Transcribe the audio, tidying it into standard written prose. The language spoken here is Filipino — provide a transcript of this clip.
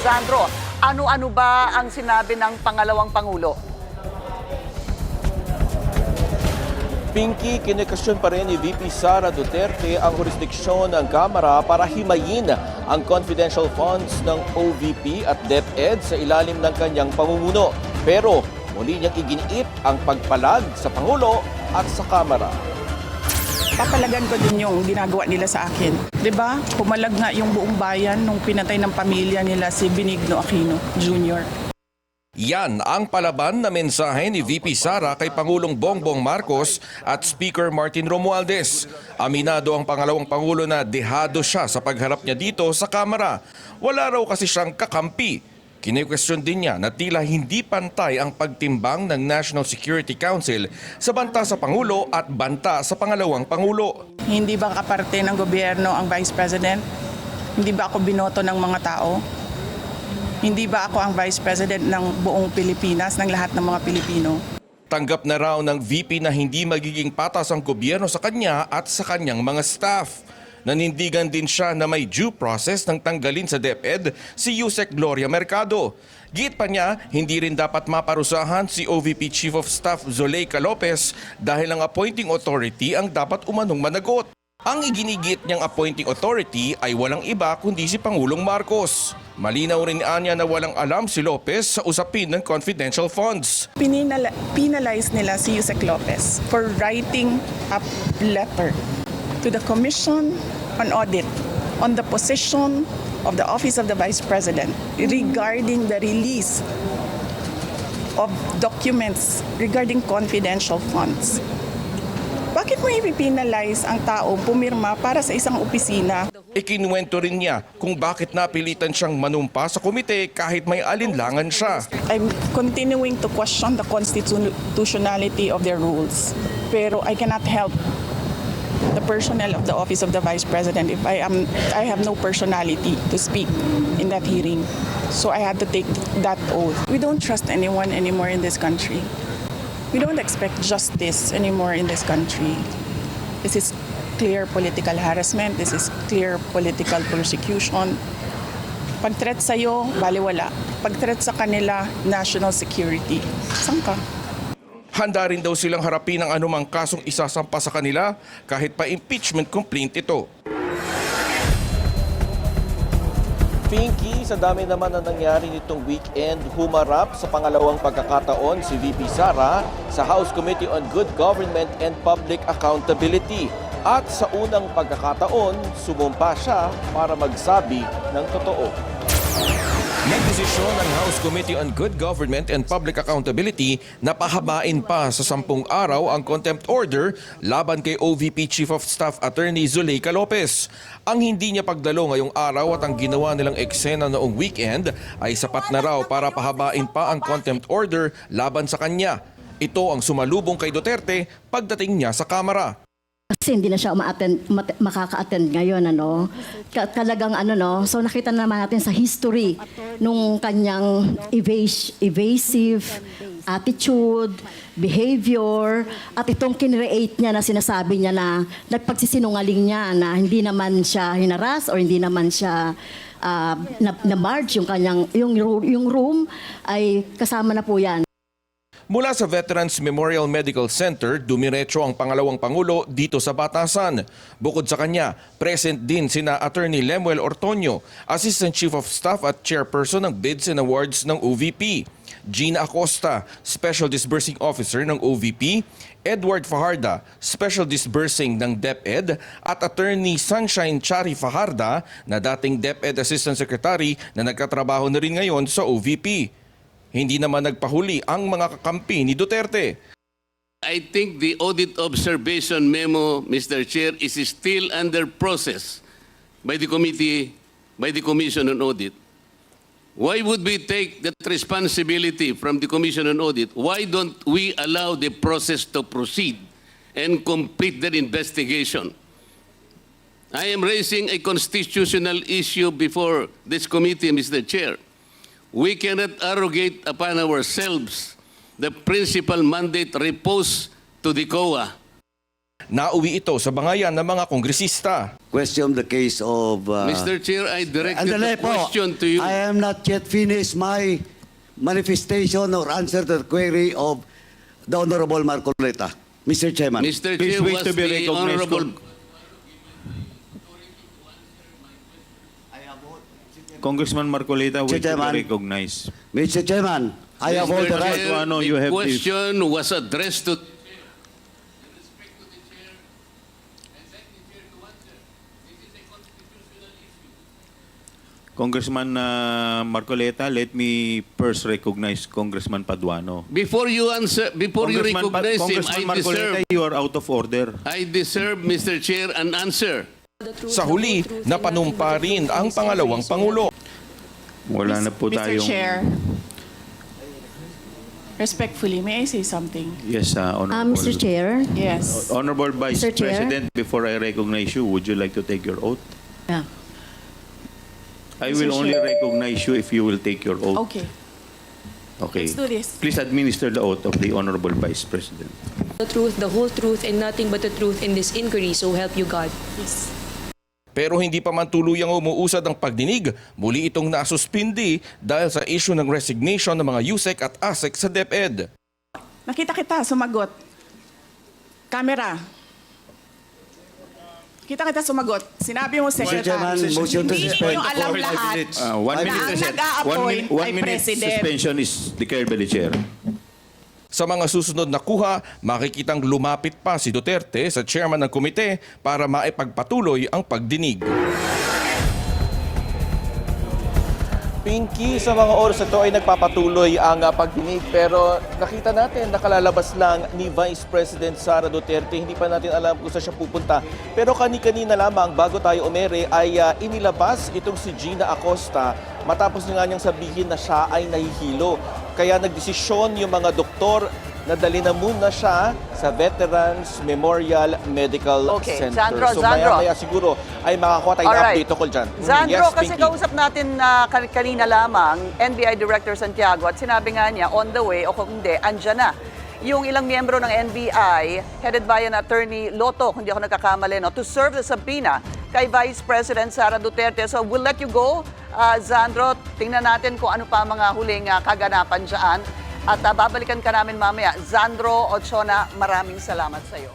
Alexandro, ano-ano ba ang sinabi ng pangalawang Pangulo? Pinky, kinikasyon pa rin ni VP Sara Duterte ang jurisdiksyon ng Kamara para himayin ang confidential funds ng OVP at DepEd sa ilalim ng kanyang pamumuno. Pero muli niyang iginiit ang pagpalag sa Pangulo at sa Kamara. Papalagan ko din yung ginagawa nila sa akin. 'Di ba? Pumalag nga yung buong bayan nung pinatay ng pamilya nila si Benigno Aquino Jr. Yan ang palaban na mensahe ni VP Sara kay Pangulong Bongbong Marcos at Speaker Martin Romualdez. Aminado ang pangalawang Pangulo na dehado siya sa pagharap niya dito sa Kamara. Wala raw kasi siyang kakampi. Kine-question din niya na tila hindi pantay ang pagtimbang ng National Security Council sa banta sa Pangulo at banta sa pangalawang Pangulo. Hindi ba kaparte ng gobyerno ang Vice President? Hindi ba ako binoto ng mga tao? Hindi ba ako ang Vice President ng buong Pilipinas, ng lahat ng mga Pilipino? Tanggap na raw ng VP na hindi magiging patas ang gobyerno sa kanya at sa kanyang mga staff. Nanindigan din siya na may due process ng tanggalin sa DepEd si Yusek Gloria Mercado. Giit pa niya, hindi rin dapat maparusahan si OVP Chief of Staff Zuleika Lopez dahil ang appointing authority ang dapat umanong managot. Ang iginigit niyang appointing authority ay walang iba kundi si Pangulong Marcos. Malinaw rin niya na walang alam si Lopez sa usapin ng confidential funds. Penalize nila si Yusek Lopez for writing a letter to the Commission on Audit on the position of the Office of the Vice President regarding the release of documents regarding confidential funds. Bakit mo ipipinalize ang tao pumirma para sa isang opisina? Ikinuwento rin niya kung bakit napilitan siyang manumpa sa komite kahit may alinlangan siya. I'm continuing to question the constitutionality of their rules. Pero I cannot help the personnel of the Office of the Vice President if I have no personality to speak in that hearing. So I had to take that oath. We don't trust anyone anymore in this country. We don't expect justice anymore in this country. This is clear political harassment. This is clear political persecution. Pag-threat sa'yo, baliwala. Pag-threat sa kanila, national security. Saan ka? Handa rin daw silang harapin ang anumang kasong isasampa sa kanila kahit pa impeachment complaint ito. Pinky, sa dami naman na nangyari nitong weekend, humarap sa pangalawang pagkakataon si VP Sara sa House Committee on Good Government and Public Accountability. At sa unang pagkakataon, sumumpa siya para magsabi ng totoo. Nagdesisyon ng House Committee on Good Government and Public Accountability na pahabain pa sa 10 araw ang contempt order laban kay OVP Chief of Staff Attorney Zuleika Lopez. Ang hindi niya pagdalo ngayong araw at ang ginawa nilang eksena noong weekend ay sapat na raw para pahabain pa ang contempt order laban sa kanya. Ito ang sumalubong kay Duterte pagdating niya sa Kamara. Kasi hindi na siya makaka-attend ngayon, ano. Talagang ano, no. So nakita naman natin sa history nung kanyang evasive attitude, behavior, at itong kinreate niya na sinasabi niya na nagpagsisinungaling niya na hindi naman siya hinaras or hindi naman siya na-barge yung kanyang yung room ay kasama na po yan. Mula sa Veterans Memorial Medical Center, dumiretso ang pangalawang Pangulo dito sa Batasan. Bukod sa kanya, present din sina Attorney Lemuel Ortonio, Assistant Chief of Staff at Chairperson ng Bids and Awards ng OVP. Gina Acosta, Special Disbursing Officer ng OVP, Edward Fajarda, Special Disbursing ng DepEd, at Attorney Sunshine Chari Fajarda na dating DepEd Assistant Secretary na nagkatrabaho na rin ngayon sa OVP. Hindi naman nagpahuli ang mga kakampi ni Duterte. I think the audit observation memo, Mr. Chair, is still under process by the committee, by the Commission on Audit. Why would we take that responsibility from the Commission on Audit? Why don't we allow the process to proceed and complete that investigation? I am raising a constitutional issue before this committee, Mr. Chair. We cannot arrogate upon ourselves the principal mandate reposed to the COA. Nauwi ito sa bangayan ng mga kongresista. Question the case of... Mr. Chair, I directed Andali the po. question to you. I am not yet finished my manifestation or answer to the query of the Honorable Marcoleta. Mr. Chairman. Mr. Please Chair, wait was to be the recognized. Honorable... Congressman Marcolita, wait to Chairman. be recognized. Mr. Chairman, I have all the Mr. right. Chair, Tuano, you the have the- question was addressed to... Congressman Marcoleta, let me first recognize Congressman Paduano. Before you answer, before you recognize him, Congressman Marcoleta, you are out of order. I deserve, Mr. Chair, an answer. Sa huli, napanumpa rin ang pangalawang pangulo. Wala na po Mr. tayong... Chair, respectfully, may I say something? Yes, Honorable. Mr. Chair, Yes. Honorable Vice Mr. Chair. President, before I recognize you, would you like to take your oath? yeah. I Mr. will only Chair. recognize you if you will take your oath. Okay. Okay. Let's do this. Please administer the oath of the Honorable Vice President. The truth, the whole truth, and nothing but the truth in this inquiry, so help you God. Yes. Pero hindi pa man tuluyang umuusad ang pagdinig, muli itong nasuspindi dahil sa issue ng resignation ng mga USEC at ASEC sa DepEd. Nakita kita, sumagot. Camera. Kita sumagot. Sinabi mo, Mr. Secretary, Chairman, motion to hindi suspend. ninyo alam lahat. 1 minute, ang President. nag-a-appoint ay 1 minute President. suspension is declared by the Chair. Sa mga susunod na kuha, makikitang lumapit pa si Duterte sa chairman ng komite para maipagpatuloy ang pagdinig. Pinky, sa mga oras na ito ay nagpapatuloy ang pagdinig pero nakita natin nakalalabas lang ni Vice President Sara Duterte. Hindi pa natin alam kung saan siya pupunta. Pero kani-kanina lamang bago tayo umere ay inilabas itong si Gina Acosta matapos nga niyang sabihin na siya ay nahihilo. Kaya nagdesisyon yung mga doktor na dali na muna siya sa Veterans Memorial Medical Okay, Center. Sandro, so Sandro. maya siguro ay makakuha tayo ng Alright. update tungkol dyan. Zandro, Yes, kasi Pinky. kausap natin na kanina lamang, NBI Director Santiago, at sinabi nga niya, on the way, o kung hindi, andyan na. Yung ilang miyembro ng NBI, headed by an attorney Lotto, kung di ako nagkakamali, no, to serve the subpoena kay Vice President Sara Duterte. So we'll let you go, Zandro. Tingnan natin kung ano pa mga huling kaganapan dyan. At babalikan ka namin mamaya. Zandro Ochona, maraming salamat sa iyo.